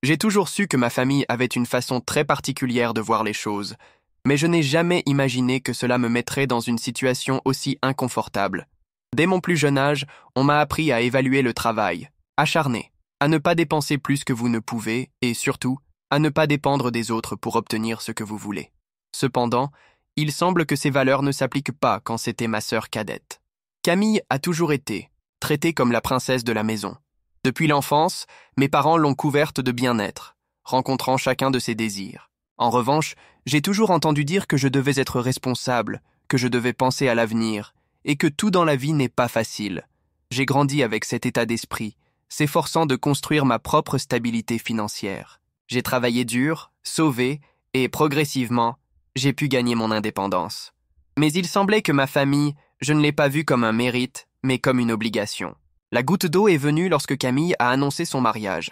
J'ai toujours su que ma famille avait une façon très particulière de voir les choses, mais je n'ai jamais imaginé que cela me mettrait dans une situation aussi inconfortable. Dès mon plus jeune âge, on m'a appris à évaluer le travail, acharné, à ne pas dépenser plus que vous ne pouvez et surtout, à ne pas dépendre des autres pour obtenir ce que vous voulez. Cependant, il semble que ces valeurs ne s'appliquent pas quand c'était ma sœur cadette. Camille a toujours été traitée comme la princesse de la maison. Depuis l'enfance, mes parents l'ont couverte de bien-être, rencontrant chacun de ses désirs. En revanche, j'ai toujours entendu dire que je devais être responsable, que je devais penser à l'avenir, et que tout dans la vie n'est pas facile. J'ai grandi avec cet état d'esprit, s'efforçant de construire ma propre stabilité financière. J'ai travaillé dur, sauvé, et progressivement, j'ai pu gagner mon indépendance. Mais il semblait que ma famille, je ne l'ai pas vue comme un mérite, mais comme une obligation. La goutte d'eau est venue lorsque Camille a annoncé son mariage.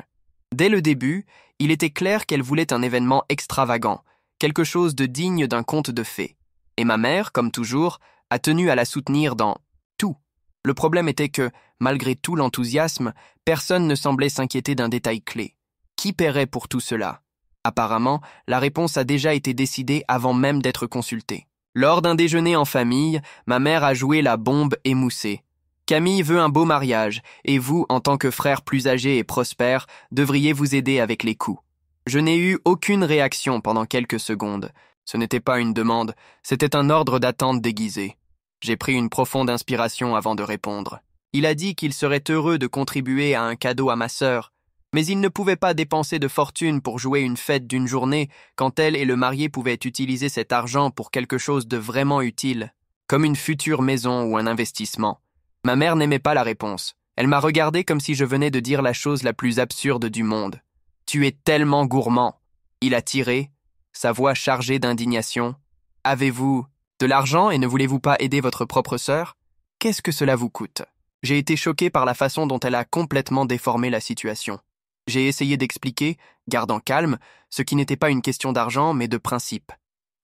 Dès le début, il était clair qu'elle voulait un événement extravagant, quelque chose de digne d'un conte de fées. Et ma mère, comme toujours, a tenu à la soutenir dans tout. Le problème était que, malgré tout l'enthousiasme, personne ne semblait s'inquiéter d'un détail clé. Qui paierait pour tout cela? Apparemment, la réponse a déjà été décidée avant même d'être consultée. Lors d'un déjeuner en famille, ma mère a joué la bombe émoussée. Camille veut un beau mariage, et vous, en tant que frère plus âgé et prospère, devriez vous aider avec les coûts. Je n'ai eu aucune réaction pendant quelques secondes. Ce n'était pas une demande, c'était un ordre d'attente déguisé. J'ai pris une profonde inspiration avant de répondre. Il a dit qu'il serait heureux de contribuer à un cadeau à ma sœur, mais il ne pouvait pas dépenser de fortune pour jouer une fête d'une journée quand elle et le marié pouvaient utiliser cet argent pour quelque chose de vraiment utile, comme une future maison ou un investissement. Ma mère n'aimait pas la réponse. Elle m'a regardé comme si je venais de dire la chose la plus absurde du monde. « Tu es tellement gourmand !» Il a tiré, sa voix chargée d'indignation. « Avez-vous de l'argent et ne voulez-vous pas aider votre propre sœur? Qu'est-ce que cela vous coûte ?» J'ai été choqué par la façon dont elle a complètement déformé la situation. J'ai essayé d'expliquer, gardant calme, ce qui n'était pas une question d'argent mais de principe.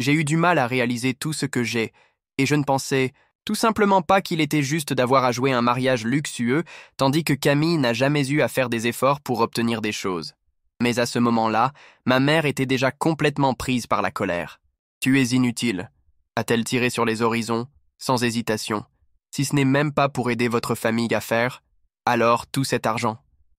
J'ai eu du mal à réaliser tout ce que j'ai, et je ne pensais tout simplement pas qu'il était juste d'avoir à jouer un mariage luxueux, tandis que Camille n'a jamais eu à faire des efforts pour obtenir des choses. Mais à ce moment-là, ma mère était déjà complètement prise par la colère. « Tu es inutile », a-t-elle tiré sur les horizons, sans hésitation. Si ce n'est même pas pour aider votre famille à faire, alors tout cet argent.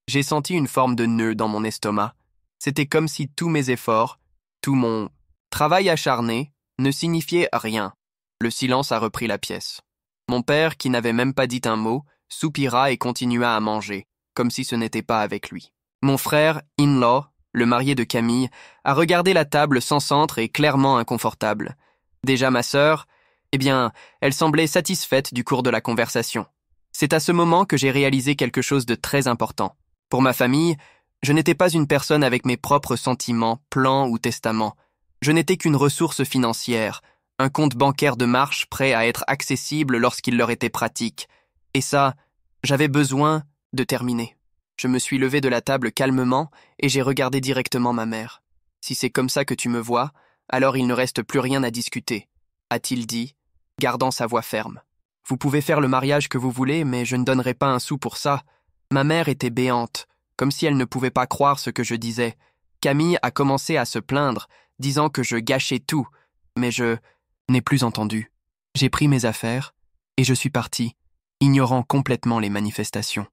J'ai senti une forme de nœud dans mon estomac. C'était comme si tous mes efforts, tout mon travail acharné, ne signifiaient rien. Le silence a repris la pièce. Mon père, qui n'avait même pas dit un mot, soupira et continua à manger, comme si ce n'était pas avec lui. Mon frère, in-law, le marié de Camille, a regardé la table sans centre et clairement inconfortable. Déjà ma sœur, elle semblait satisfaite du cours de la conversation. C'est à ce moment que j'ai réalisé quelque chose de très important. Pour ma famille, je n'étais pas une personne avec mes propres sentiments, plans ou testaments. Je n'étais qu'une ressource financière, un compte bancaire de marche prêt à être accessible lorsqu'il leur était pratique. Et ça, j'avais besoin de terminer. Je me suis levé de la table calmement et j'ai regardé directement ma mère. « Si c'est comme ça que tu me vois, alors il ne reste plus rien à discuter », a-t-il dit, gardant sa voix ferme. « Vous pouvez faire le mariage que vous voulez, mais je ne donnerai pas un sou pour ça. » Ma mère était béante, comme si elle ne pouvait pas croire ce que je disais. Camille a commencé à se plaindre, disant que je gâchais tout, mais je n'ai plus entendu. J'ai pris mes affaires et je suis parti, ignorant complètement les manifestations.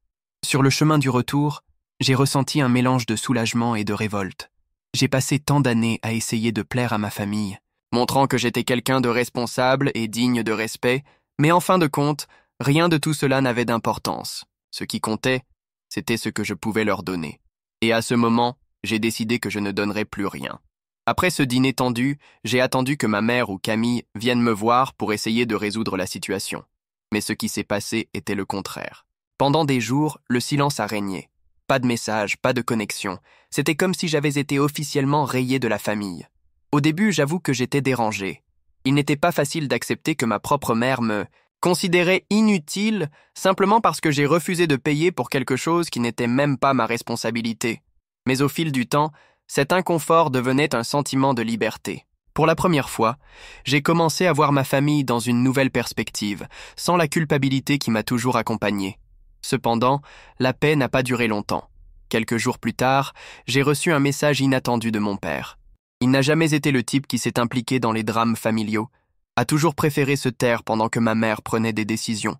Sur le chemin du retour, j'ai ressenti un mélange de soulagement et de révolte. J'ai passé tant d'années à essayer de plaire à ma famille, montrant que j'étais quelqu'un de responsable et digne de respect, mais en fin de compte, rien de tout cela n'avait d'importance. Ce qui comptait, c'était ce que je pouvais leur donner. Et à ce moment, j'ai décidé que je ne donnerais plus rien. Après ce dîner tendu, j'ai attendu que ma mère ou Camille viennent me voir pour essayer de résoudre la situation. Mais ce qui s'est passé était le contraire. Pendant des jours, le silence a régné. Pas de message, pas de connexion. C'était comme si j'avais été officiellement rayé de la famille. Au début, j'avoue que j'étais dérangé. Il n'était pas facile d'accepter que ma propre mère me considérait inutile simplement parce que j'ai refusé de payer pour quelque chose qui n'était même pas ma responsabilité. Mais au fil du temps, cet inconfort devenait un sentiment de liberté. Pour la première fois, j'ai commencé à voir ma famille dans une nouvelle perspective, sans la culpabilité qui m'a toujours accompagné. Cependant, la paix n'a pas duré longtemps. Quelques jours plus tard, j'ai reçu un message inattendu de mon père. Il n'a jamais été le type qui s'est impliqué dans les drames familiaux, a toujours préféré se taire pendant que ma mère prenait des décisions.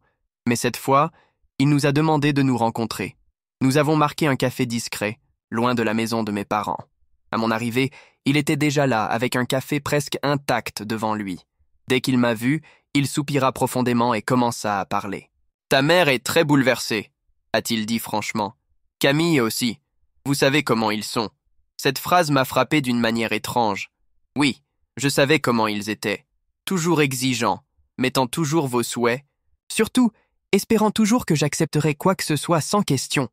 Mais cette fois, il nous a demandé de nous rencontrer. Nous avons marqué un café discret, loin de la maison de mes parents. À mon arrivée, il était déjà là, avec un café presque intact devant lui. Dès qu'il m'a vu, il soupira profondément et commença à parler. « Ta mère est très bouleversée, a-t-il dit franchement. Camille aussi. Vous savez comment ils sont. » Cette phrase m'a frappé d'une manière étrange. Oui, je savais comment ils étaient. Toujours exigeants, mettant toujours vos souhaits, surtout espérant toujours que j'accepterais quoi que ce soit sans question.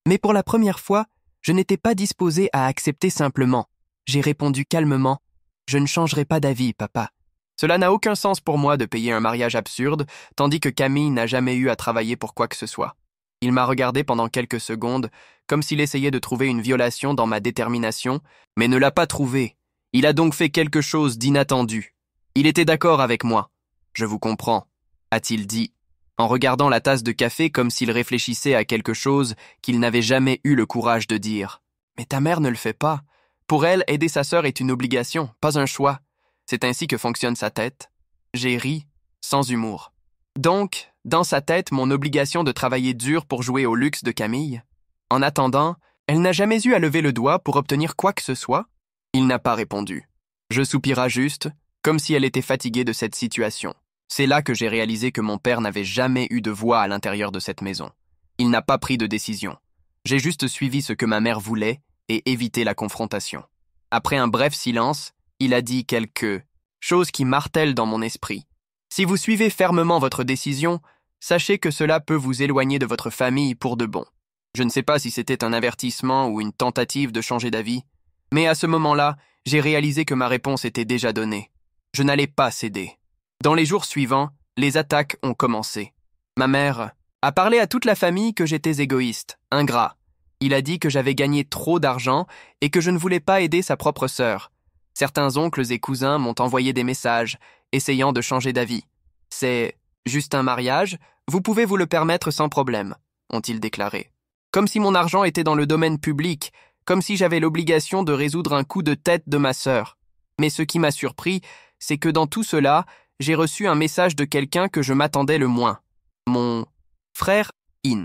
Mais pour la première fois, je n'étais pas disposé à accepter simplement. J'ai répondu calmement « Je ne changerai pas d'avis, papa. » Cela n'a aucun sens pour moi de payer un mariage absurde, tandis que Camille n'a jamais eu à travailler pour quoi que ce soit. Il m'a regardé pendant quelques secondes, comme s'il essayait de trouver une violation dans ma détermination, mais ne l'a pas trouvée. Il a donc fait quelque chose d'inattendu. Il était d'accord avec moi. « Je vous comprends », a-t-il dit, en regardant la tasse de café comme s'il réfléchissait à quelque chose qu'il n'avait jamais eu le courage de dire. « Mais ta mère ne le fait pas. Pour elle, aider sa sœur est une obligation, pas un choix. C'est ainsi que fonctionne sa tête. » J'ai ri, sans humour. Donc, dans sa tête, mon obligation de travailler dur pour jouer au luxe de Camille. En attendant, elle n'a jamais eu à lever le doigt pour obtenir quoi que ce soit. Il n'a pas répondu. Je soupira juste, comme si elle était fatiguée de cette situation. C'est là que j'ai réalisé que mon père n'avait jamais eu de voix à l'intérieur de cette maison. Il n'a pas pris de décision. J'ai juste suivi ce que ma mère voulait et évité la confrontation. Après un bref silence, il a dit quelque chose qui martèle dans mon esprit. Si vous suivez fermement votre décision, sachez que cela peut vous éloigner de votre famille pour de bon. Je ne sais pas si c'était un avertissement ou une tentative de changer d'avis, mais à ce moment-là, j'ai réalisé que ma réponse était déjà donnée. Je n'allais pas céder. Dans les jours suivants, les attaques ont commencé. Ma mère a parlé à toute la famille que j'étais égoïste, ingrat. Il a dit que j'avais gagné trop d'argent et que je ne voulais pas aider sa propre sœur. Certains oncles et cousins m'ont envoyé des messages, essayant de changer d'avis. « C'est juste un mariage, vous pouvez vous le permettre sans problème », ont-ils déclaré. Comme si mon argent était dans le domaine public, comme si j'avais l'obligation de résoudre un coup de tête de ma sœur. Mais ce qui m'a surpris, c'est que dans tout cela, j'ai reçu un message de quelqu'un que je m'attendais le moins. Mon frère In.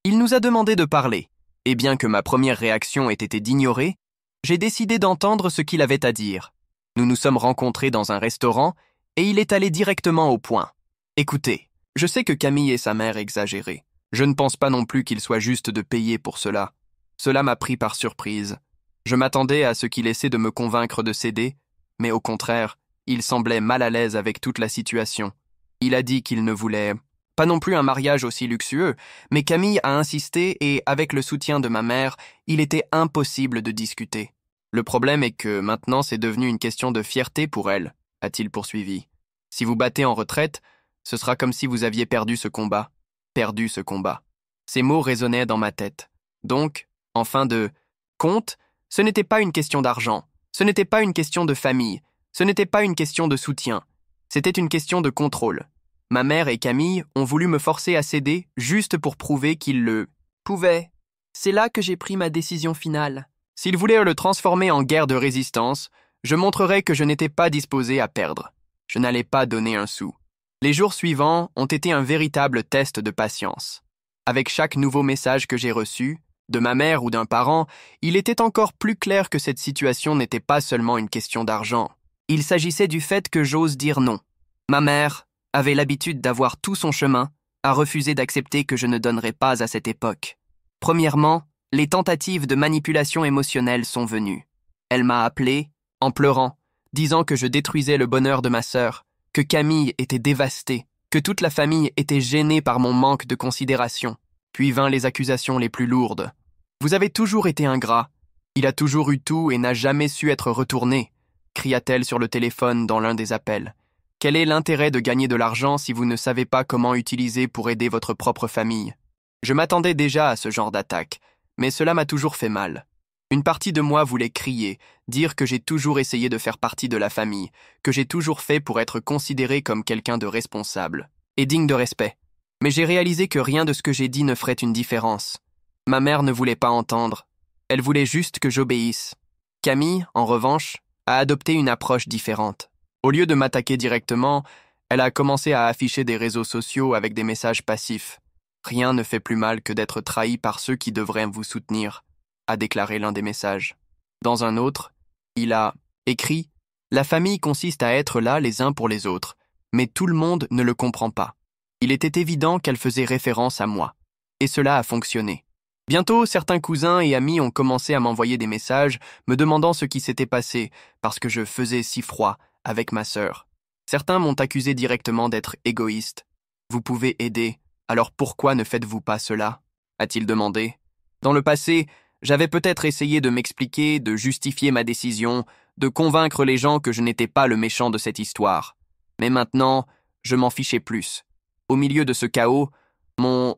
Il nous a demandé de parler, et bien que ma première réaction ait été d'ignorer, j'ai décidé d'entendre ce qu'il avait à dire. Nous nous sommes rencontrés dans un restaurant, et il est allé directement au point. Écoutez, je sais que Camille et sa mère exagéraient. Je ne pense pas non plus qu'il soit juste de payer pour cela. Cela m'a pris par surprise. Je m'attendais à ce qu'il essaie de me convaincre de céder, mais au contraire, il semblait mal à l'aise avec toute la situation. Il a dit qu'il ne voulait pas non plus un mariage aussi luxueux, mais Camille a insisté et, avec le soutien de ma mère, il était impossible de discuter. Le problème est que maintenant c'est devenu une question de fierté pour elle, a-t-il poursuivi. Si vous battez en retraite, ce sera comme si vous aviez perdu ce combat. Perdu ce combat. Ces mots résonnaient dans ma tête. Donc, en fin de compte, ce n'était pas une question d'argent, ce n'était pas une question de famille, ce n'était pas une question de soutien, c'était une question de contrôle. Ma mère et Camille ont voulu me forcer à céder juste pour prouver qu'ils le pouvaient. C'est là que j'ai pris ma décision finale. S'ils voulaient le transformer en guerre de résistance, je montrerais que je n'étais pas disposé à perdre. Je n'allais pas donner un sou. Les jours suivants ont été un véritable test de patience. Avec chaque nouveau message que j'ai reçu, de ma mère ou d'un parent, il était encore plus clair que cette situation n'était pas seulement une question d'argent. Il s'agissait du fait que j'ose dire non. Ma mère avait l'habitude d'avoir tout son chemin à refuser d'accepter que je ne donnerais pas à cette époque. Premièrement, les tentatives de manipulation émotionnelle sont venues. Elle m'a appelé, en pleurant, disant que je détruisais le bonheur de ma sœur, que Camille était dévastée, que toute la famille était gênée par mon manque de considération. Puis vinrent les accusations les plus lourdes. « Vous avez toujours été ingrat. Il a toujours eu tout et n'a jamais su être retourné », cria-t-elle sur le téléphone dans l'un des appels. « Quel est l'intérêt de gagner de l'argent si vous ne savez pas comment utiliser pour aider votre propre famille ?» Je m'attendais déjà à ce genre d'attaque, mais cela m'a toujours fait mal. Une partie de moi voulait crier, dire que j'ai toujours essayé de faire partie de la famille, que j'ai toujours fait pour être considéré comme quelqu'un de responsable et digne de respect. Mais j'ai réalisé que rien de ce que j'ai dit ne ferait une différence. Ma mère ne voulait pas entendre, Elle voulait juste que j'obéisse. Camille, en revanche, a adopté une approche différente. Au lieu de m'attaquer directement, elle a commencé à afficher des réseaux sociaux avec des messages passifs. Rien ne fait plus mal que d'être trahi par ceux qui devraient vous soutenir, a déclaré l'un des messages. Dans un autre, il a écrit « La famille consiste à être là les uns pour les autres, mais tout le monde ne le comprend pas. » Il était évident qu'elle faisait référence à moi. Et cela a fonctionné. Bientôt, certains cousins et amis ont commencé à m'envoyer des messages me demandant ce qui s'était passé parce que je faisais si froid avec ma sœur. Certains m'ont accusé directement d'être égoïste. « Vous pouvez aider, alors pourquoi ne faites-vous pas cela ?» a-t-il demandé. Dans le passé, j'avais peut-être essayé de m'expliquer, de justifier ma décision, de convaincre les gens que je n'étais pas le méchant de cette histoire. Mais maintenant, je m'en fichais plus. Au milieu de ce chaos, mon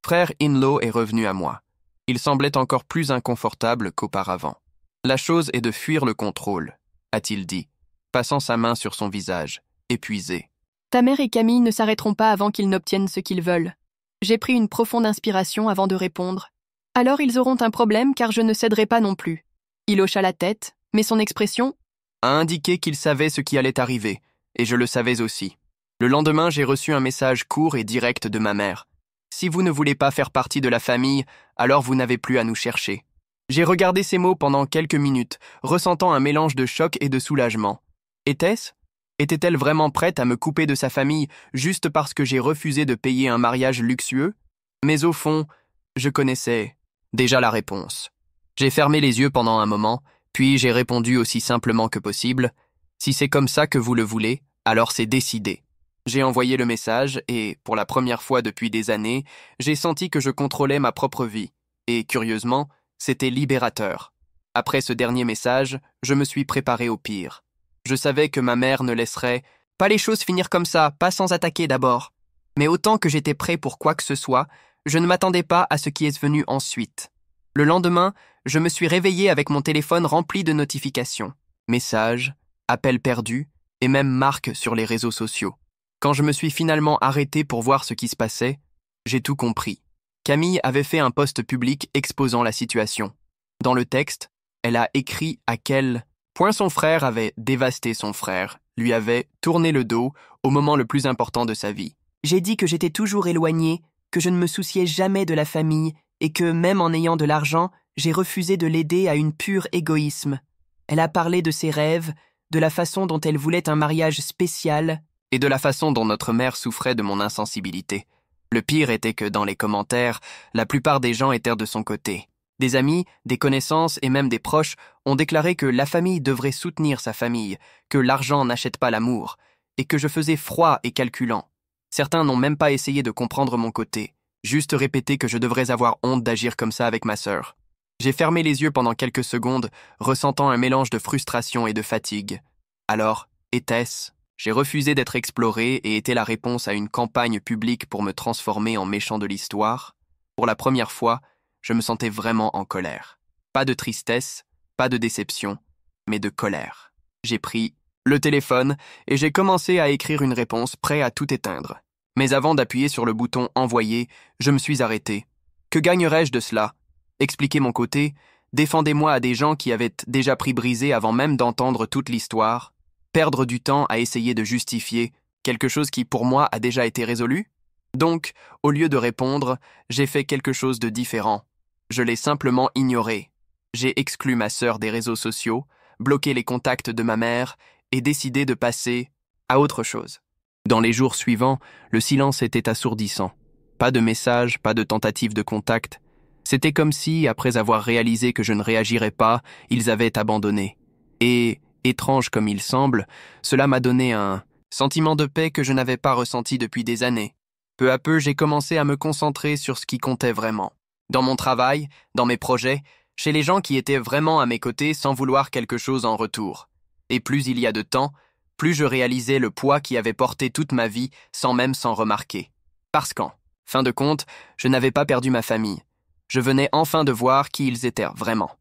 frère in-law est revenu à moi. Il semblait encore plus inconfortable qu'auparavant. « La chose est de fuir le contrôle », a-t-il dit, passant sa main sur son visage, épuisé. Ta mère et Camille ne s'arrêteront pas avant qu'ils n'obtiennent ce qu'ils veulent. J'ai pris une profonde inspiration avant de répondre. Alors ils auront un problème car je ne céderai pas non plus. Il hocha la tête, mais son expression a indiqué qu'il savait ce qui allait arriver, et je le savais aussi. Le lendemain, j'ai reçu un message court et direct de ma mère. « Si vous ne voulez pas faire partie de la famille, alors vous n'avez plus à nous chercher. » J'ai regardé ces mots pendant quelques minutes, ressentant un mélange de choc et de soulagement. Était-elle vraiment prête à me couper de sa famille juste parce que j'ai refusé de payer un mariage luxueux? Mais au fond, je connaissais déjà la réponse. J'ai fermé les yeux pendant un moment, puis j'ai répondu aussi simplement que possible. « Si c'est comme ça que vous le voulez, alors c'est décidé. » J'ai envoyé le message et, pour la première fois depuis des années, j'ai senti que je contrôlais ma propre vie. Et, curieusement, c'était libérateur. Après ce dernier message, je me suis préparé au pire. Je savais que ma mère ne laisserait pas les choses finir comme ça, pas sans attaquer d'abord. Mais autant que j'étais prêt pour quoi que ce soit, je ne m'attendais pas à ce qui est venu ensuite. Le lendemain, je me suis réveillé avec mon téléphone rempli de notifications. Messages, appels perdus et même marques sur les réseaux sociaux. Quand je me suis finalement arrêté pour voir ce qui se passait, j'ai tout compris. Camille avait fait un post public exposant la situation. Dans le texte, elle a écrit à quel point son frère avait dévasté son frère, lui avait tourné le dos au moment le plus important de sa vie. J'ai dit que j'étais toujours éloigné, que je ne me souciais jamais de la famille et que, même en ayant de l'argent, j'ai refusé de l'aider à une pure égoïsme. Elle a parlé de ses rêves, de la façon dont elle voulait un mariage spécial et de la façon dont notre mère souffrait de mon insensibilité. Le pire était que dans les commentaires, la plupart des gens étaient de son côté. Des amis, des connaissances et même des proches ont déclaré que la famille devrait soutenir sa famille, que l'argent n'achète pas l'amour, et que je faisais froid et calculant. Certains n'ont même pas essayé de comprendre mon côté, juste répété que je devrais avoir honte d'agir comme ça avec ma sœur. J'ai fermé les yeux pendant quelques secondes, ressentant un mélange de frustration et de fatigue. Alors, était-ce? J'ai refusé d'être exploré et était la réponse à une campagne publique pour me transformer en méchant de l'histoire. Pour la première fois, je me sentais vraiment en colère. Pas de tristesse, pas de déception, mais de colère. J'ai pris le téléphone et j'ai commencé à écrire une réponse prêt à tout éteindre. Mais avant d'appuyer sur le bouton « Envoyer », je me suis arrêté. Que gagnerais-je de cela? Expliquer mon côté, défendez-moi à des gens qui avaient déjà pris brisé avant même d'entendre toute l'histoire. Perdre du temps à essayer de justifier quelque chose qui, pour moi, a déjà été résolu? Donc, au lieu de répondre, j'ai fait quelque chose de différent. Je l'ai simplement ignoré. J'ai exclu ma sœur des réseaux sociaux, bloqué les contacts de ma mère et décidé de passer à autre chose. Dans les jours suivants, le silence était assourdissant. Pas de messages, pas de tentatives de contact. C'était comme si, après avoir réalisé que je ne réagirais pas, ils avaient abandonné. Et, étrange comme il semble, cela m'a donné un sentiment de paix que je n'avais pas ressenti depuis des années. Peu à peu, j'ai commencé à me concentrer sur ce qui comptait vraiment. Dans mon travail, dans mes projets, chez les gens qui étaient vraiment à mes côtés sans vouloir quelque chose en retour. Et plus il y a de temps, plus je réalisais le poids qui avait porté toute ma vie sans même s'en remarquer. Parce qu'en fin de compte, je n'avais pas perdu ma famille. Je venais enfin de voir qui ils étaient vraiment.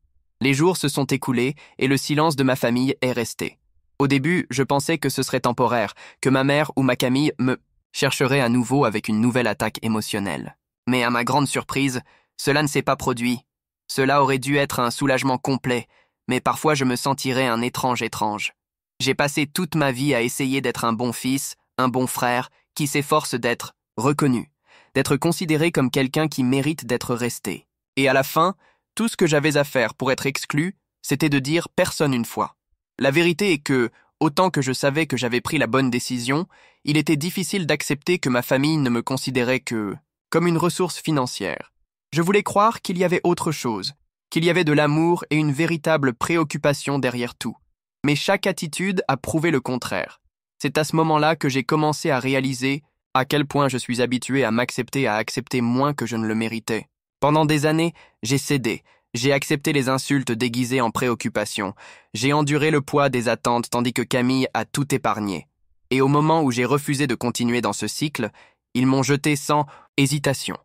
Les jours se sont écoulés et le silence de ma famille est resté. Au début, je pensais que ce serait temporaire, que ma mère ou ma Camille me chercherait à nouveau avec une nouvelle attaque émotionnelle. Mais à ma grande surprise, cela ne s'est pas produit. Cela aurait dû être un soulagement complet, mais parfois je me sentirais un étrange. J'ai passé toute ma vie à essayer d'être un bon fils, un bon frère, qui s'efforce d'être reconnu, d'être considéré comme quelqu'un qui mérite d'être resté. Et à la fin, tout ce que j'avais à faire pour être exclu, c'était de dire personne une fois. La vérité est que, autant que je savais que j'avais pris la bonne décision, il était difficile d'accepter que ma famille ne me considérait que comme une ressource financière. Je voulais croire qu'il y avait autre chose, qu'il y avait de l'amour et une véritable préoccupation derrière tout. Mais chaque attitude a prouvé le contraire. C'est à ce moment-là que j'ai commencé à réaliser à quel point je suis habitué à m'accepter et à accepter moins que je ne le méritais. Pendant des années, j'ai cédé. J'ai accepté les insultes déguisées en préoccupation. J'ai enduré le poids des attentes tandis que Camille a tout épargné. Et au moment où j'ai refusé de continuer dans ce cycle, ils m'ont jeté sans hésitation.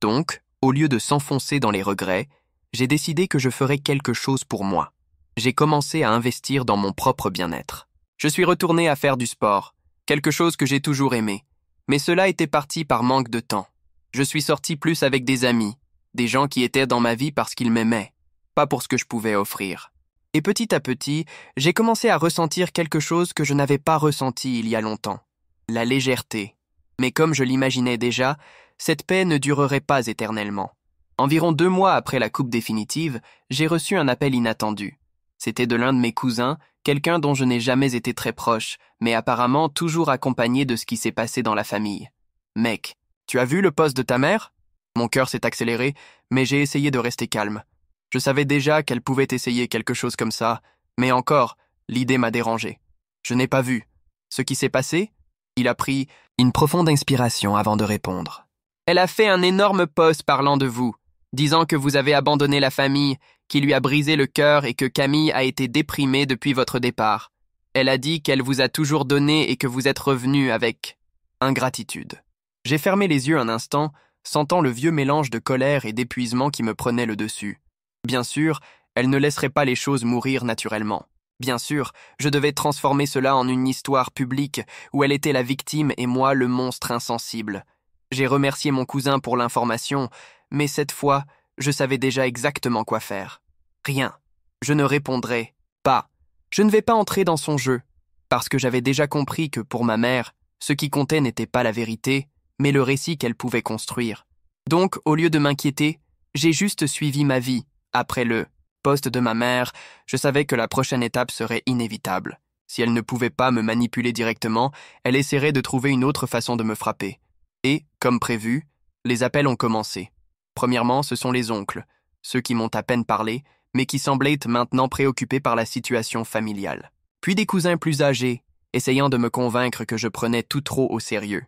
Donc, au lieu de s'enfoncer dans les regrets, j'ai décidé que je ferais quelque chose pour moi. J'ai commencé à investir dans mon propre bien-être. Je suis retourné à faire du sport, quelque chose que j'ai toujours aimé. Mais cela était parti par manque de temps. Je suis sorti plus avec des amis, des gens qui étaient dans ma vie parce qu'ils m'aimaient, pas pour ce que je pouvais offrir. Et petit à petit, j'ai commencé à ressentir quelque chose que je n'avais pas ressenti il y a longtemps. La légèreté. Mais comme je l'imaginais déjà, cette paix ne durerait pas éternellement. Environ 2 mois après la coupe définitive, j'ai reçu un appel inattendu. C'était de l'un de mes cousins, quelqu'un dont je n'ai jamais été très proche, mais apparemment toujours accompagné de ce qui s'est passé dans la famille. « Mec, tu as vu le post de ta mère ?» Mon cœur s'est accéléré, mais j'ai essayé de rester calme. Je savais déjà qu'elle pouvait essayer quelque chose comme ça, mais encore, l'idée m'a dérangé. Je n'ai pas vu. Ce qui s'est passé? Il a pris une profonde inspiration avant de répondre. Elle a fait un énorme post parlant de vous, disant que vous avez abandonné la famille, qui lui a brisé le cœur et que Camille a été déprimée depuis votre départ. Elle a dit qu'elle vous a toujours donné et que vous êtes revenu avec ingratitude. J'ai fermé les yeux un instant, sentant le vieux mélange de colère et d'épuisement qui me prenait le dessus. Bien sûr, elle ne laisserait pas les choses mourir naturellement. Bien sûr, je devais transformer cela en une histoire publique où elle était la victime et moi le monstre insensible. J'ai remercié mon cousin pour l'information, mais cette fois, je savais déjà exactement quoi faire. Rien. Je ne répondrai pas. Je ne vais pas entrer dans son jeu, parce que j'avais déjà compris que pour ma mère, ce qui comptait n'était pas la vérité, mais le récit qu'elle pouvait construire. Donc, au lieu de m'inquiéter, j'ai juste suivi ma vie. Après le poste de ma mère, je savais que la prochaine étape serait inévitable. Si elle ne pouvait pas me manipuler directement, elle essaierait de trouver une autre façon de me frapper. Et, comme prévu, les appels ont commencé. Premièrement, ce sont les oncles, ceux qui m'ont à peine parlé, mais qui semblaient maintenant préoccupés par la situation familiale. Puis des cousins plus âgés, essayant de me convaincre que je prenais tout trop au sérieux.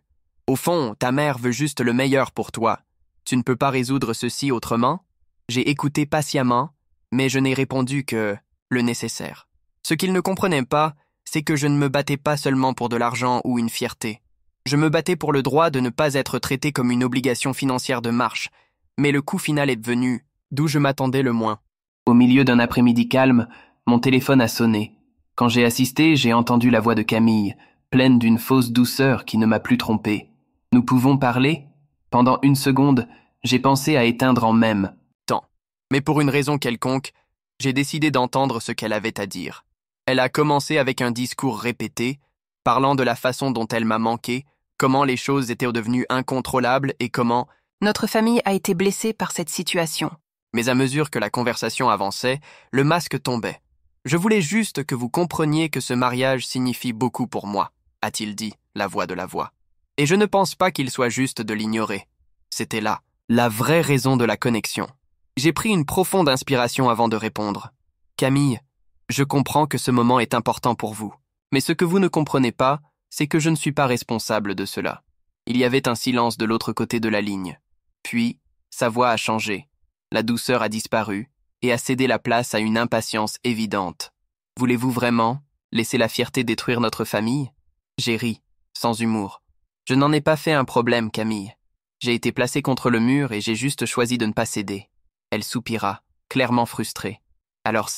Au fond, ta mère veut juste le meilleur pour toi. Tu ne peux pas résoudre ceci autrement? J'ai écouté patiemment, mais je n'ai répondu que le nécessaire. Ce qu'ils ne comprenaient pas, c'est que je ne me battais pas seulement pour de l'argent ou une fierté. Je me battais pour le droit de ne pas être traité comme une obligation financière de marche, mais le coup final est venu, d'où je m'attendais le moins. Au milieu d'un après-midi calme, mon téléphone a sonné. Quand j'ai assisté, j'ai entendu la voix de Camille, pleine d'une fausse douceur qui ne m'a plus trompé. Nous pouvons parler? Pendant 1 seconde, j'ai pensé à éteindre en même temps. Mais pour une raison quelconque, j'ai décidé d'entendre ce qu'elle avait à dire. Elle a commencé avec un discours répété, parlant de la façon dont elle m'a manqué, comment les choses étaient devenues incontrôlables et comment Notre famille a été blessée par cette situation. Mais à mesure que la conversation avançait, le masque tombait. Je voulais juste que vous compreniez que ce mariage signifie beaucoup pour moi, a-t-il dit, la voix de la voix. Et je ne pense pas qu'il soit juste de l'ignorer. C'était là, la vraie raison de la connexion. J'ai pris une profonde inspiration avant de répondre. Camille, je comprends que ce moment est important pour vous. Mais ce que vous ne comprenez pas, c'est que je ne suis pas responsable de cela. Il y avait un silence de l'autre côté de la ligne. Puis, sa voix a changé. La douceur a disparu et a cédé la place à une impatience évidente. Voulez-vous vraiment laisser la fierté détruire notre famille? J'ai ri, sans humour. Je n'en ai pas fait un problème, Camille. J'ai été placé contre le mur et j'ai juste choisi de ne pas céder. Elle soupira, clairement frustrée. Alors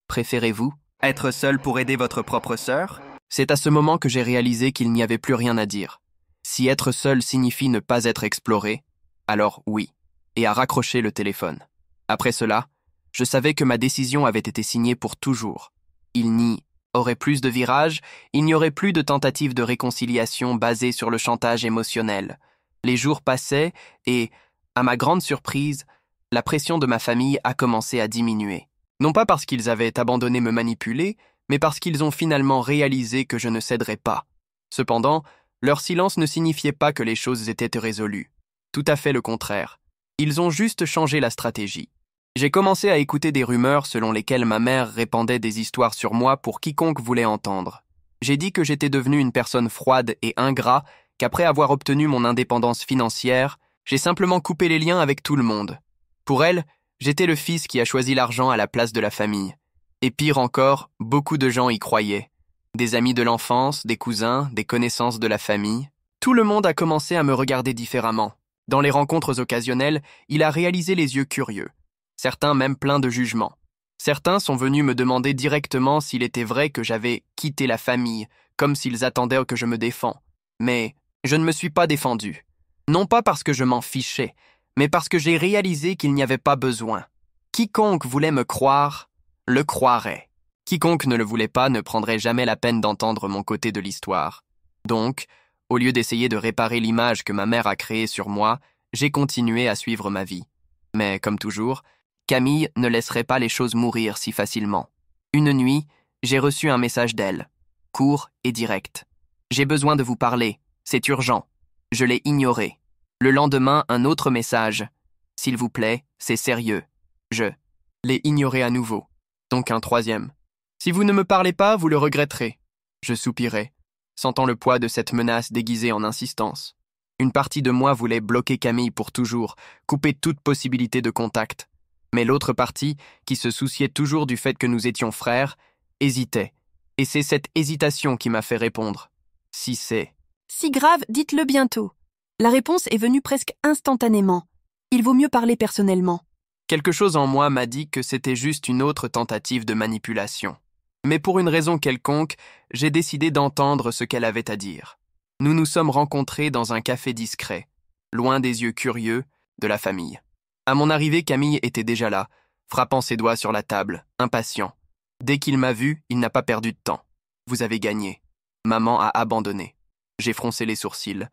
préférez-vous être seul pour aider votre propre sœur? C'est à ce moment que j'ai réalisé qu'il n'y avait plus rien à dire. Si être seul signifie ne pas être exploré, alors oui, et à raccrocher le téléphone. Après cela, je savais que ma décision avait été signée pour toujours. Il n'y aurait plus de virages, il n'y aurait plus de tentatives de réconciliation basées sur le chantage émotionnel. Les jours passaient et, à ma grande surprise, la pression de ma famille a commencé à diminuer. Non pas parce qu'ils avaient abandonné me manipuler, mais parce qu'ils ont finalement réalisé que je ne céderais pas. Cependant, leur silence ne signifiait pas que les choses étaient résolues. Tout à fait le contraire. Ils ont juste changé la stratégie. J'ai commencé à écouter des rumeurs selon lesquelles ma mère répandait des histoires sur moi pour quiconque voulait entendre. J'ai dit que j'étais devenu une personne froide et ingrat, qu'après avoir obtenu mon indépendance financière, j'ai simplement coupé les liens avec tout le monde. Pour elle, j'étais le fils qui a choisi l'argent à la place de la famille. Et pire encore, beaucoup de gens y croyaient. Des amis de l'enfance, des cousins, des connaissances de la famille. Tout le monde a commencé à me regarder différemment. Dans les rencontres occasionnelles, il a réalisé les yeux curieux. Certains même pleins de jugement. Certains sont venus me demander directement s'il était vrai que j'avais quitté la famille, comme s'ils attendaient que je me défends. Mais je ne me suis pas défendu. Non pas parce que je m'en fichais, mais parce que j'ai réalisé qu'il n'y avait pas besoin. Quiconque voulait me croire, le croirait. Quiconque ne le voulait pas ne prendrait jamais la peine d'entendre mon côté de l'histoire. Donc, au lieu d'essayer de réparer l'image que ma mère a créée sur moi, j'ai continué à suivre ma vie. Mais, comme toujours, Camille ne laisserait pas les choses mourir si facilement. Une nuit, j'ai reçu un message d'elle, court et direct. « J'ai besoin de vous parler, c'est urgent. » Je l'ai ignoré. Le lendemain, un autre message. « S'il vous plaît, c'est sérieux. » Je l'ai ignoré à nouveau. Donc un troisième. « Si vous ne me parlez pas, vous le regretterez. » Je soupirai, sentant le poids de cette menace déguisée en insistance. Une partie de moi voulait bloquer Camille pour toujours, couper toute possibilité de contact. Mais l'autre partie, qui se souciait toujours du fait que nous étions frères, hésitait. Et c'est cette hésitation qui m'a fait répondre. Si c'est... Si grave, dites-le bientôt. La réponse est venue presque instantanément. Il vaut mieux parler personnellement. Quelque chose en moi m'a dit que c'était juste une autre tentative de manipulation. Mais pour une raison quelconque, j'ai décidé d'entendre ce qu'elle avait à dire. Nous nous sommes rencontrés dans un café discret, loin des yeux curieux de la famille. À mon arrivée, Camille était déjà là, frappant ses doigts sur la table, impatient. Dès qu'il m'a vu, il n'a pas perdu de temps. Vous avez gagné. Maman a abandonné. J'ai froncé les sourcils.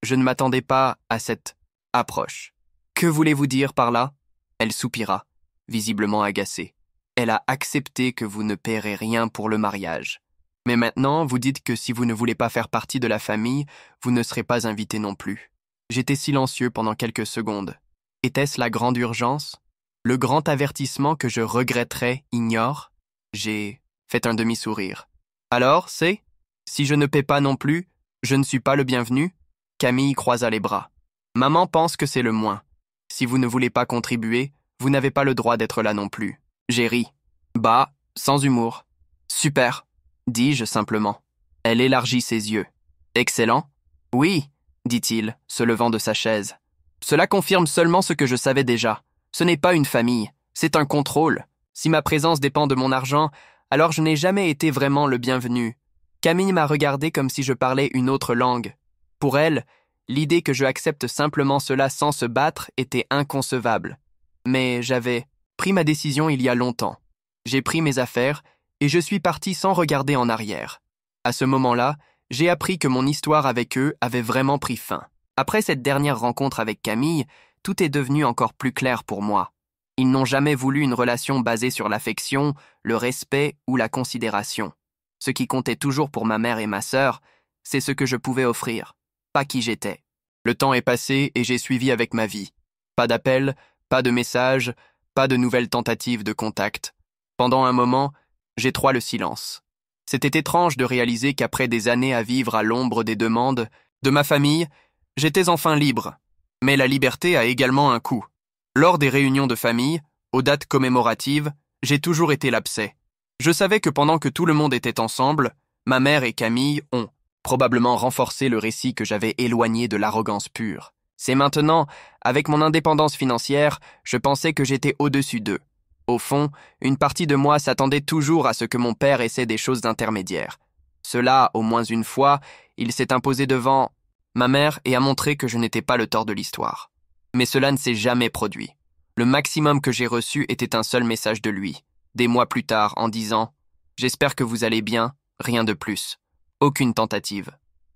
Je ne m'attendais pas à cette approche. Que voulez-vous dire par là? Elle soupira, visiblement agacée. Elle a accepté que vous ne paierez rien pour le mariage. Mais maintenant, vous dites que si vous ne voulez pas faire partie de la famille, vous ne serez pas invité non plus. J'étais silencieux pendant quelques secondes. Était-ce la grande urgence? Le grand avertissement que je regretterais ignore? J'ai fait un demi-sourire. Alors, c'est? Si je ne paie pas non plus, je ne suis pas le bienvenu? Camille croisa les bras. Maman pense que c'est le moins. Si vous ne voulez pas contribuer, vous n'avez pas le droit d'être là non plus. J'ai ri. Bah, sans humour. Super, dis-je simplement. Elle élargit ses yeux. Excellent? Oui, dit-il, se levant de sa chaise. Cela confirme seulement ce que je savais déjà. Ce n'est pas une famille, c'est un contrôle. Si ma présence dépend de mon argent, alors je n'ai jamais été vraiment le bienvenu. Camille m'a regardé comme si je parlais une autre langue. Pour elle, l'idée que je accepte simplement cela sans se battre était inconcevable. Mais j'avais pris ma décision il y a longtemps. J'ai pris mes affaires et je suis parti sans regarder en arrière. À ce moment-là, j'ai appris que mon histoire avec eux avait vraiment pris fin. Après cette dernière rencontre avec Camille, tout est devenu encore plus clair pour moi. Ils n'ont jamais voulu une relation basée sur l'affection, le respect ou la considération. Ce qui comptait toujours pour ma mère et ma sœur, c'est ce que je pouvais offrir, pas qui j'étais. Le temps est passé et j'ai suivi avec ma vie. Pas d'appel, pas de message, pas de nouvelles tentatives de contact. Pendant un moment, j'ai trouvé le silence. C'était étrange de réaliser qu'après des années à vivre à l'ombre des demandes de ma famille, j'étais enfin libre. Mais la liberté a également un coût. Lors des réunions de famille, aux dates commémoratives, j'ai toujours été l'abcès. Je savais que pendant que tout le monde était ensemble, ma mère et Camille ont probablement renforcé le récit que j'avais éloigné de l'arrogance pure. C'est maintenant, avec mon indépendance financière, je pensais que j'étais au-dessus d'eux. Au fond, une partie de moi s'attendait toujours à ce que mon père essaie des choses intermédiaires. Cela, au moins une fois, il s'est imposé devant ma mère et a montré que je n'étais pas le tort de l'histoire. Mais cela ne s'est jamais produit. Le maximum que j'ai reçu était un seul message de lui, des mois plus tard, en disant « J'espère que vous allez bien, rien de plus. » Aucune tentative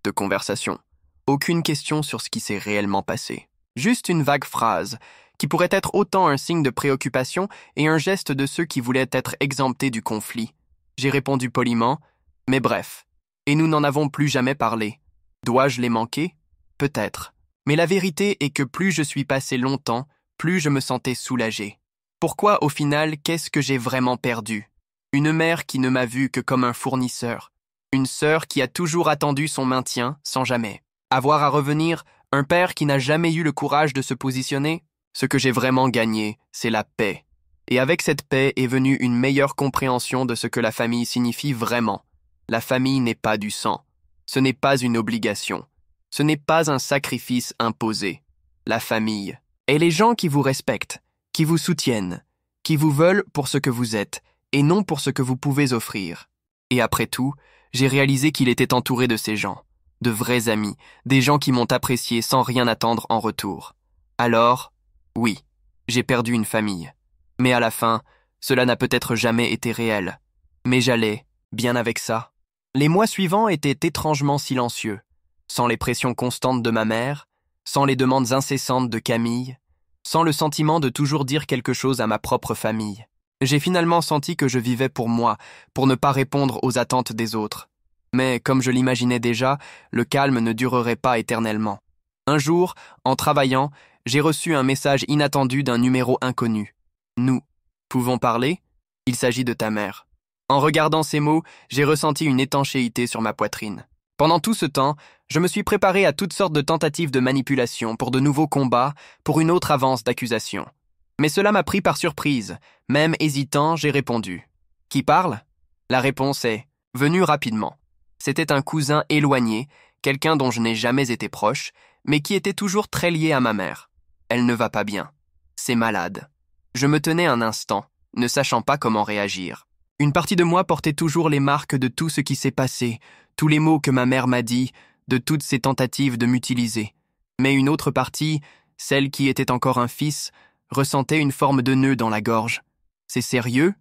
de conversation. Aucune question sur ce qui s'est réellement passé. Juste une vague phrase, qui pourrait être autant un signe de préoccupation et un geste de ceux qui voulaient être exemptés du conflit. J'ai répondu poliment, mais bref. Et nous n'en avons plus jamais parlé. Dois-je les manquer? Peut-être. Mais la vérité est que plus je suis passé longtemps, plus je me sentais soulagé. Pourquoi, au final, qu'est-ce que j'ai vraiment perdu? Une mère qui ne m'a vu que comme un fournisseur. Une sœur qui a toujours attendu son maintien, sans jamais avoir à revenir. Un père qui n'a jamais eu le courage de se positionner. Ce que j'ai vraiment gagné, c'est la paix. Et avec cette paix est venue une meilleure compréhension de ce que la famille signifie vraiment. La famille n'est pas du sang. Ce n'est pas une obligation. Ce n'est pas un sacrifice imposé. La famille est les gens qui vous respectent, qui vous soutiennent, qui vous veulent pour ce que vous êtes, et non pour ce que vous pouvez offrir. Et après tout, j'ai réalisé qu'il était entouré de ces gens, de vrais amis, des gens qui m'ont apprécié sans rien attendre en retour. Alors, oui, j'ai perdu une famille. Mais à la fin, cela n'a peut-être jamais été réel. Mais j'allais, bien avec ça. Les mois suivants étaient étrangement silencieux, sans les pressions constantes de ma mère, sans les demandes incessantes de Camille, sans le sentiment de toujours dire quelque chose à ma propre famille. J'ai finalement senti que je vivais pour moi, pour ne pas répondre aux attentes des autres. Mais, comme je l'imaginais déjà, le calme ne durerait pas éternellement. Un jour, en travaillant, j'ai reçu un message inattendu d'un numéro inconnu. « Nous pouvons parler? Il s'agit de ta mère. » En regardant ces mots, j'ai ressenti une étanchéité sur ma poitrine. Pendant tout ce temps, je me suis préparé à toutes sortes de tentatives de manipulation pour de nouveaux combats, pour une autre avance d'accusation. Mais cela m'a pris par surprise. Même hésitant, j'ai répondu. « Qui parle ?» La réponse est venue rapidement. C'était un cousin éloigné, quelqu'un dont je n'ai jamais été proche, mais qui était toujours très lié à ma mère. Elle ne va pas bien. C'est malade. Je me tenais un instant, ne sachant pas comment réagir. Une partie de moi portait toujours les marques de tout ce qui s'est passé, tous les mots que ma mère m'a dit, de toutes ses tentatives de m'utiliser. Mais une autre partie, celle qui était encore un fils, ressentait une forme de nœud dans la gorge. « C'est sérieux ?» ?»«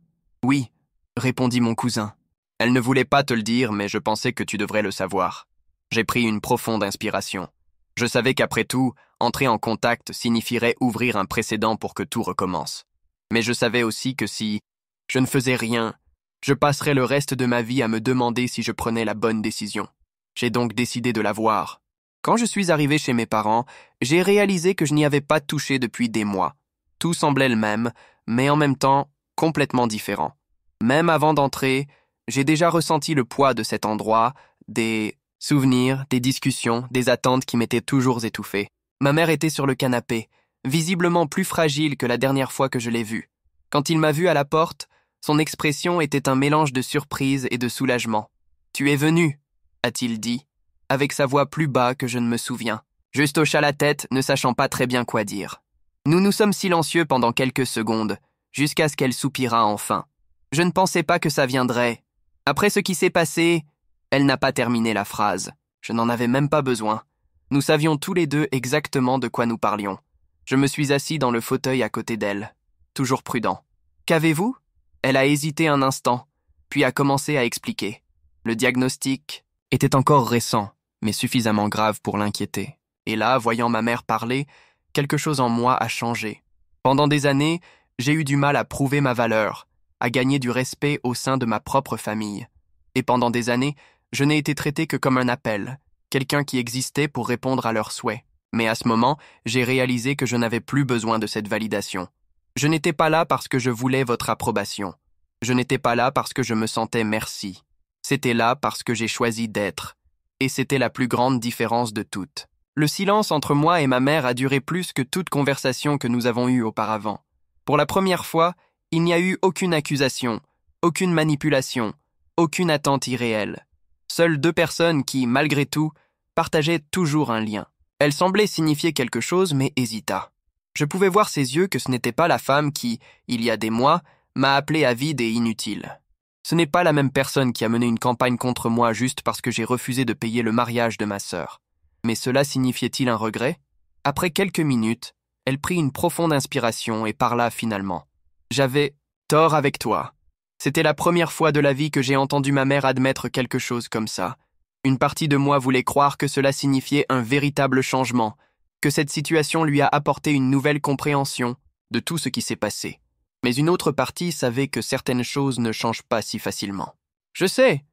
Oui, » répondit mon cousin. « Elle ne voulait pas te le dire, mais je pensais que tu devrais le savoir. » J'ai pris une profonde inspiration. Je savais qu'après tout, entrer en contact signifierait ouvrir un précédent pour que tout recommence. Mais je savais aussi que si je ne faisais rien, je passerais le reste de ma vie à me demander si je prenais la bonne décision. J'ai donc décidé de la voir. Quand je suis arrivé chez mes parents, j'ai réalisé que je n'y avais pas touché depuis des mois. Tout semblait le même, mais en même temps, complètement différent. Même avant d'entrer, j'ai déjà ressenti le poids de cet endroit, des souvenirs, des discussions, des attentes qui m'étaient toujours étouffées. Ma mère était sur le canapé, visiblement plus fragile que la dernière fois que je l'ai vue. Quand il m'a vu à la porte, son expression était un mélange de surprise et de soulagement. « Tu es venu » a-t-il dit, avec sa voix plus bas que je ne me souviens. Juste hocha la tête, ne sachant pas très bien quoi dire. Nous nous sommes silencieux pendant quelques secondes, jusqu'à ce qu'elle soupira enfin. Je ne pensais pas que ça viendrait. Après ce qui s'est passé, elle n'a pas terminé la phrase. Je n'en avais même pas besoin. Nous savions tous les deux exactement de quoi nous parlions. Je me suis assis dans le fauteuil à côté d'elle, toujours prudent. « Qu'avez-vous » Elle a hésité un instant, puis a commencé à expliquer. Le diagnostic était encore récent, mais suffisamment grave pour l'inquiéter. Et là, voyant ma mère parler, quelque chose en moi a changé. Pendant des années, j'ai eu du mal à prouver ma valeur, à gagner du respect au sein de ma propre famille. Et pendant des années, je n'ai été traité que comme un appel, quelqu'un qui existait pour répondre à leurs souhaits. Mais à ce moment, j'ai réalisé que je n'avais plus besoin de cette validation. Je n'étais pas là parce que je voulais votre approbation. Je n'étais pas là parce que je me sentais merci. C'était là parce que j'ai choisi d'être. Et c'était la plus grande différence de toutes. Le silence entre moi et ma mère a duré plus que toute conversation que nous avons eue auparavant. Pour la première fois, il n'y a eu aucune accusation, aucune manipulation, aucune attente irréelle. Seules deux personnes qui, malgré tout, partageaient toujours un lien. Elle semblait signifier quelque chose, mais hésita. Je pouvais voir ses yeux que ce n'était pas la femme qui, il y a des mois, m'a appelé avide et inutile. Ce n'est pas la même personne qui a mené une campagne contre moi juste parce que j'ai refusé de payer le mariage de ma sœur. Mais cela signifiait-il un regret? Après quelques minutes, Elle prit une profonde inspiration et parla finalement. J'avais tort avec toi. C'était la première fois de la vie que j'ai entendu ma mère admettre quelque chose comme ça. Une partie de moi voulait croire que cela signifiait un véritable changement, que cette situation lui a apporté une nouvelle compréhension de tout ce qui s'est passé. Mais une autre partie savait que certaines choses ne changent pas si facilement. « Je sais »,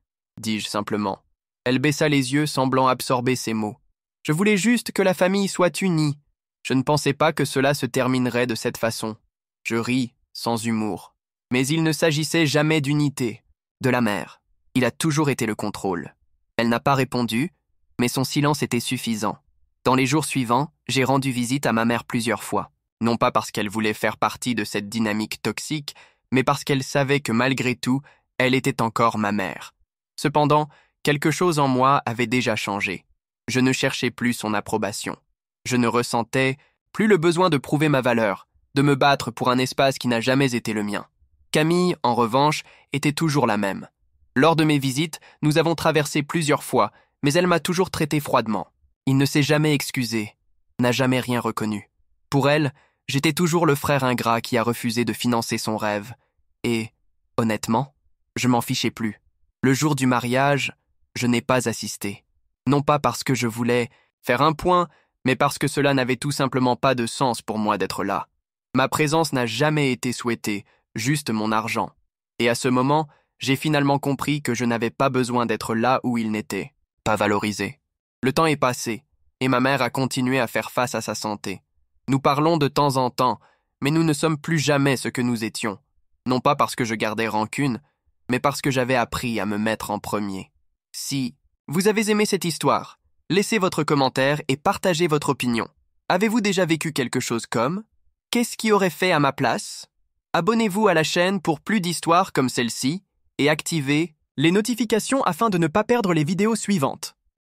dis-je simplement. Elle baissa les yeux, semblant absorber ses mots. « Je voulais juste que la famille soit unie. Je ne pensais pas que cela se terminerait de cette façon. » Je ris, sans humour. Mais il ne s'agissait jamais d'unité. De la mère. Il a toujours été le contrôle. Elle n'a pas répondu, mais son silence était suffisant. Dans les jours suivants, j'ai rendu visite à ma mère plusieurs fois. Non pas parce qu'elle voulait faire partie de cette dynamique toxique, mais parce qu'elle savait que malgré tout, elle était encore ma mère. Cependant, quelque chose en moi avait déjà changé. Je ne cherchais plus son approbation. Je ne ressentais plus le besoin de prouver ma valeur, de me battre pour un espace qui n'a jamais été le mien. Camille, en revanche, était toujours la même. Lors de mes visites, nous avons traversé plusieurs fois, mais elle m'a toujours traité froidement. Il ne s'est jamais excusé, n'a jamais rien reconnu. Pour elle, j'étais toujours le frère ingrat qui a refusé de financer son rêve. Et, honnêtement, je m'en fichais plus. Le jour du mariage, je n'ai pas assisté. Non pas parce que je voulais faire un point, mais parce que cela n'avait tout simplement pas de sens pour moi d'être là. Ma présence n'a jamais été souhaitée, juste mon argent. Et à ce moment, j'ai finalement compris que je n'avais pas besoin d'être là où il n'était, pas valorisé. Le temps est passé, et ma mère a continué à faire face à sa santé. Nous parlons de temps en temps, mais nous ne sommes plus jamais ce que nous étions. Non pas parce que je gardais rancune, mais parce que j'avais appris à me mettre en premier. Si vous avez aimé cette histoire, laissez votre commentaire et partagez votre opinion. Avez-vous déjà vécu quelque chose comme « Qu'est-ce qui aurait fait à ma place ?» Abonnez-vous à la chaîne pour plus d'histoires comme celle-ci et activez les notifications afin de ne pas perdre les vidéos suivantes.